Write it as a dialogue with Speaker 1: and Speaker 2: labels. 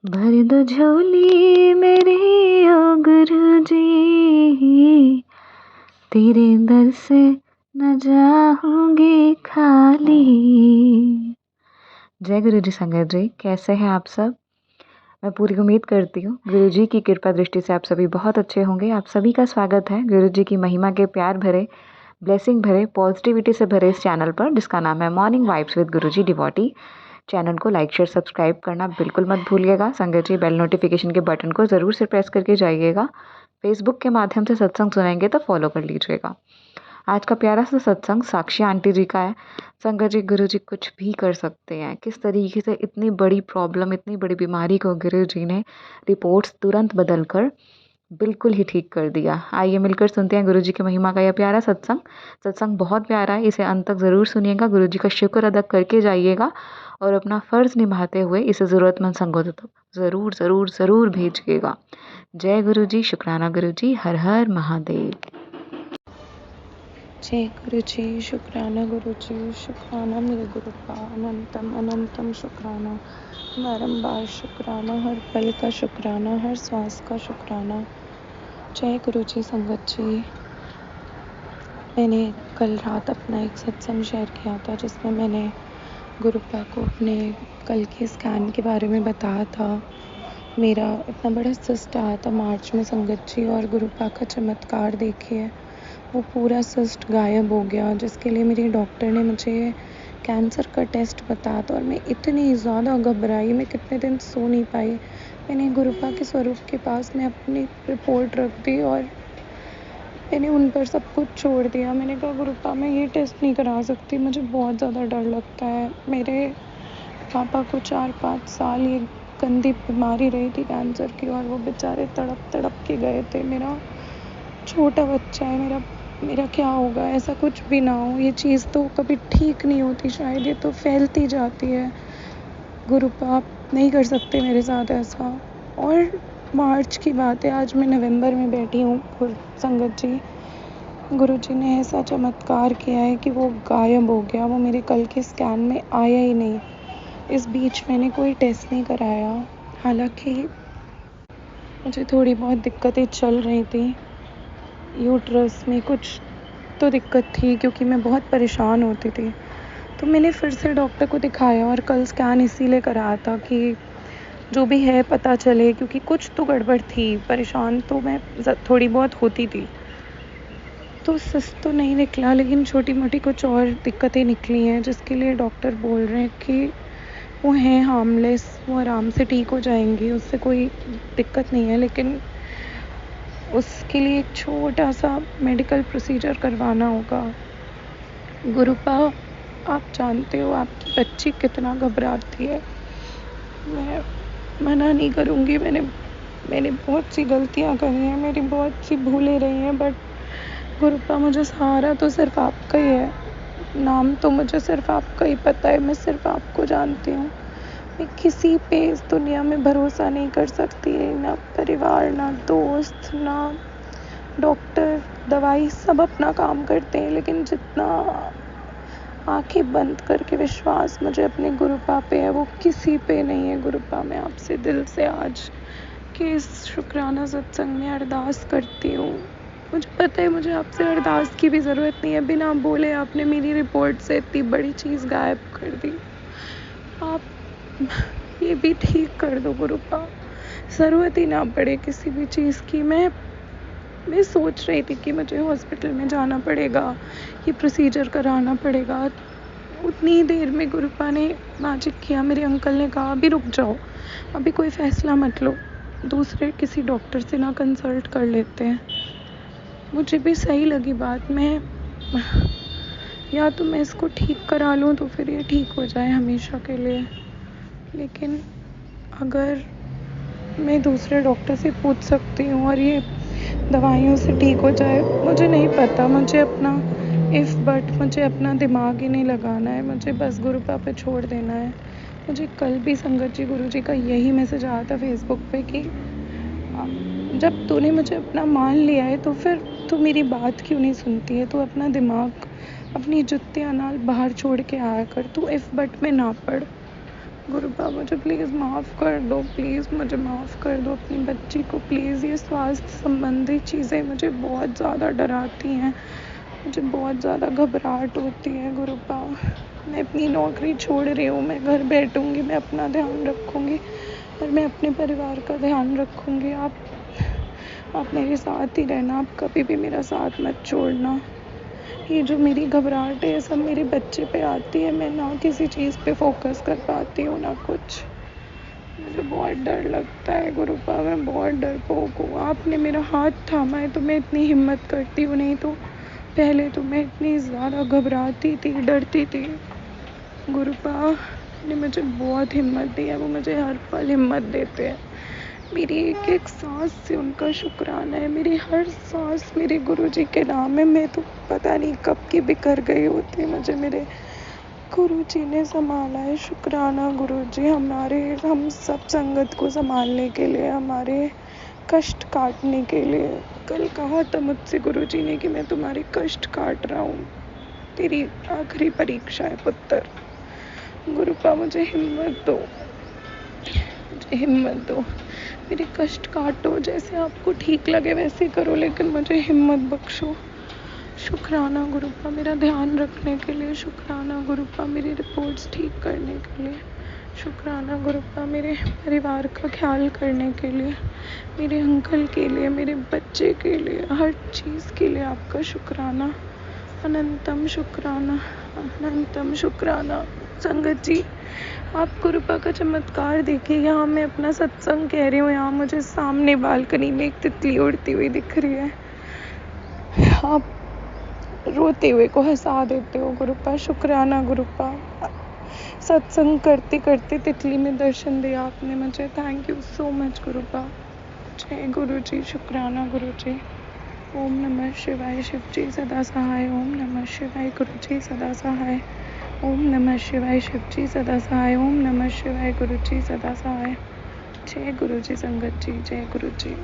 Speaker 1: भर दो झोली मेरी ओ गुरुजी, तेरे दर से न जाऊंगी खाली। जय गुरु जी संगत जी, कैसे हैं आप सब। मैं पूरी उम्मीद करती हूँ गुरु जी की कृपा दृष्टि से आप सभी बहुत अच्छे होंगे। आप सभी का स्वागत है गुरु जी की महिमा के प्यार भरे, ब्लेसिंग भरे, पॉजिटिविटी से भरे इस चैनल पर, जिसका नाम है morning vibes with Guru ji devotee. Channel को लाइक शेयर सब्सक्राइब करना बिल्कुल मत भूलिएगा संगत जी। बेल नोटिफिकेशन के बटन को ज़रूर से प्रेस करके जाइएगा। फेसबुक के माध्यम से सत्संग सुनेंगे तो फॉलो कर लीजिएगा। आज का प्यारा सा सत्संग साक्षी आंटी जी का है। संगत जी, गुरु जी कुछ भी कर सकते हैं। किस तरीके से इतनी बड़ी प्रॉब्लम, इतनी बड़ी बीमारी को गुरु जी ने रिपोर्ट्स तुरंत बदल कर बिल्कुल ही ठीक कर दिया। आइए मिलकर सुनते हैं गुरु जी की महिमा का यह प्यारा सत्संग। सत्संग बहुत प्यारा है, इसे अंत तक ज़रूर सुनिएगा। गुरु जी का शुक्र अदा करके जाइएगा और अपना फ़र्ज़ निभाते हुए इसे ज़रूरतमंद संगों तक ज़रूर ज़रूर ज़रूर भेजिएगा। जय गुरु जी, शुक्राना गुरु जी, हर हर महादेव।
Speaker 2: जय गुरु जी, शुक्राना गुरु जी, शुक्राना मेरे गुरु का अनंतम अनंतम शुक्राना, बारंबार शुक्राना, हर पल का शुक्राना, हर श्वास का शुक्राना। जय गुरु जी संगत जी। मैंने कल रात अपना एक सत्संग शेयर किया था जिसमें मैंने गुरुपा को अपने कल के स्कैन के बारे में बताया था। मेरा इतना बड़ा सिस्ट आया था मार्च में संगत जी, और गुरुपा का चमत्कार देखिए, वो पूरा सिस्ट गायब हो गया, जिसके लिए मेरी डॉक्टर ने मुझे कैंसर का टेस्ट बताया था। और मैं इतनी ज़्यादा घबराई, मैं कितने दिन सो नहीं पाई। मैंने गुरुपा के स्वरूप के पास में अपनी रिपोर्ट रख दी और मैंने उन पर सब कुछ छोड़ दिया। मैंने कहा गुरुपा, मैं ये टेस्ट नहीं करा सकती, मुझे बहुत ज़्यादा डर लगता है। मेरे पापा को 4-5 साल ये गंदी बीमारी रही थी कैंसर की, और वो बेचारे तड़प तड़प के गए थे। मेरा छोटा बच्चा है, मेरा क्या होगा। ऐसा कुछ भी ना हो, ये चीज़ तो कभी ठीक नहीं होती, शायद ये तो फैलती जाती है। गुरुपा, आप नहीं कर सकते मेरे साथ ऐसा। और मार्च की बात है, आज मैं नवंबर में बैठी हूँ संगत जी। गुरु जी ने ऐसा चमत्कार किया है कि वो गायब हो गया, वो मेरे कल के स्कैन में आया ही नहीं। इस बीच मैंने कोई टेस्ट नहीं कराया, हालांकि मुझे थोड़ी बहुत दिक्कतें चल रही थी। यूट्रस में कुछ तो दिक्कत थी, क्योंकि मैं बहुत परेशान होती थी। तो मैंने फिर से डॉक्टर को दिखाया और कल स्कैन इसीलिए कराया था कि जो भी है पता चले, क्योंकि कुछ तो गड़बड़ थी। परेशान तो मैं थोड़ी बहुत होती थी। तो सिस्ट तो नहीं निकला, लेकिन छोटी मोटी कुछ और दिक्कतें निकली हैं, जिसके लिए डॉक्टर बोल रहे हैं कि वो हैं हार्मलेस, वो आराम से ठीक हो जाएंगी, उससे कोई दिक्कत नहीं है। लेकिन उसके लिए एक छोटा सा मेडिकल प्रोसीजर करवाना होगा। गुरुपा, आप जानते हो आपकी बच्ची कितना घबराती है। मैं मना नहीं करूँगी, मैंने बहुत सी गलतियाँ करी हैं, मेरी बहुत सी भूलें रही हैं, बट गुरुपा, मुझे सहारा तो सिर्फ आपका ही है। नाम तो मुझे सिर्फ आपका ही पता है, मैं सिर्फ आपको जानती हूँ। मैं किसी पे इस दुनिया में भरोसा नहीं कर सकती, ना परिवार, ना दोस्त, ना डॉक्टर, दवाई, सब अपना काम करते हैं, लेकिन जितना आंखें बंद करके विश्वास मुझे अपने गुरुपा पे है, वो किसी पे नहीं है। गुरुपा, मैं आपसे दिल से आज के इस शुक्राना सत्संग में अरदास करती हूँ। मुझे पता है मुझे आपसे अरदास की भी ज़रूरत नहीं है, बिना बोले आपने मेरी रिपोर्ट से इतनी बड़ी चीज़ गायब कर दी। आप ये भी ठीक कर दो गुरुपा, ज़रूरत ही ना पड़े किसी भी चीज़ की। मैं सोच रही थी कि मुझे हॉस्पिटल में जाना पड़ेगा, ये प्रोसीजर कराना पड़ेगा। उतनी देर में गुरुपा ने मैजिक किया। मेरे अंकल ने कहा अभी रुक जाओ, अभी कोई फैसला मत लो, दूसरे किसी डॉक्टर से ना कंसल्ट कर लेते हैं। मुझे भी सही लगी बात। या तो मैं इसको ठीक करा लूँ तो फिर ये ठीक हो जाए हमेशा के लिए, लेकिन अगर मैं दूसरे डॉक्टर से पूछ सकती हूँ और ये दवाइयों से ठीक हो जाए, मुझे नहीं पता। मुझे अपना दिमाग ही नहीं लगाना है, मुझे बस गुरुपा पे छोड़ देना है। मुझे कल भी संगत जी गुरु जी का यही मैसेज आया था फेसबुक पे कि जब तूने मुझे अपना मान लिया है तो फिर तू मेरी बात क्यों नहीं सुनती है। तू अपना दिमाग, अपनी जुत्तियाँ नाल बाहर छोड़ के आया कर, तू इफ बट में ना पड़। गुरुपा मुझे प्लीज़ माफ़ कर दो, प्लीज़ मुझे माफ़ कर दो अपनी बच्ची को प्लीज़। ये स्वास्थ्य संबंधी चीज़ें मुझे बहुत ज़्यादा डराती हैं, मुझे बहुत ज़्यादा घबराहट होती है गुरुपा। मैं अपनी नौकरी छोड़ रही हूँ, मैं घर बैठूँगी, मैं अपना ध्यान रखूँगी और मैं अपने परिवार का ध्यान रखूँगी। आप मेरे साथ ही रहना, आप कभी भी मेरा साथ मत छोड़ना। ये जो मेरी घबराहट है ये सब मेरे बच्चे पे आती है, मैं ना किसी चीज़ पे फोकस कर पाती हूँ ना कुछ। मुझे बहुत डर लगता है गुरुपा, मैं बहुत डरपोक हूँ। आपने मेरा हाथ थामा है तो मैं इतनी हिम्मत करती हूँ, नहीं तो पहले तो मैं इतनी ज़्यादा घबराती थी, डरती थी। गुरुपा ने मुझे बहुत हिम्मत दी है, वो मुझे हर पल हिम्मत देते हैं। मेरी एक एक सांस से उनका शुक्राना है, मेरी हर सांस मेरे गुरुजी के नाम है। मैं तो पता नहीं कब की बिखर गई होती, मुझे मेरे गुरुजी ने संभाला है। शुक्राना गुरुजी, हम सब संगत को संभालने के लिए, हमारे कष्ट काटने के लिए। कल कहा था मुझसे गुरुजी ने कि मैं तुम्हारे कष्ट काट रहा हूँ, तेरी आखिरी परीक्षा है पुत्र। गुरुपा मुझे हिम्मत दो, मुझे हिम्मत दो, मेरे कष्ट काटो, जैसे आपको ठीक लगे वैसे करो, लेकिन मुझे हिम्मत बख्शो। शुक्राना गुरुपा मेरा ध्यान रखने के लिए, शुक्राना गुरुपा मेरी रिपोर्ट्स ठीक करने के लिए, शुक्राना गुरुपा मेरे परिवार का ख्याल करने के लिए, मेरे अंकल के लिए, मेरे बच्चे के लिए, हर चीज़ के लिए आपका शुक्राना। अनंतम शुक्राना, अनंतम शुक्राना। संगत जी, आप गुरुपा का चमत्कार देखिए। यहाँ मैं अपना सत्संग कह रही हूँ, यहाँ मुझे सामने बालकनी में एक तितली उड़ती हुई दिख रही है। आप रोते हुए को हंसा देते हो गुरुपा। शुक्राना गुरुपा, सत्संग करते करते तितली में दर्शन दिया आपने मुझे। Thank you so much गुरुपा। जय गुरु जी, शुक्राना गुरु जी। ओम नमः शिवाय, शिव जी सदा सहाय। ओम नमः शिवाय, गुरु जी सदा सहाय। ओम नमः शिवाय, शिव जी सदा सहाय। ओम नमः शिवाय, गुरु जी सदा सहाय। जय गुरु जी संगत जी, जय गुरु जी।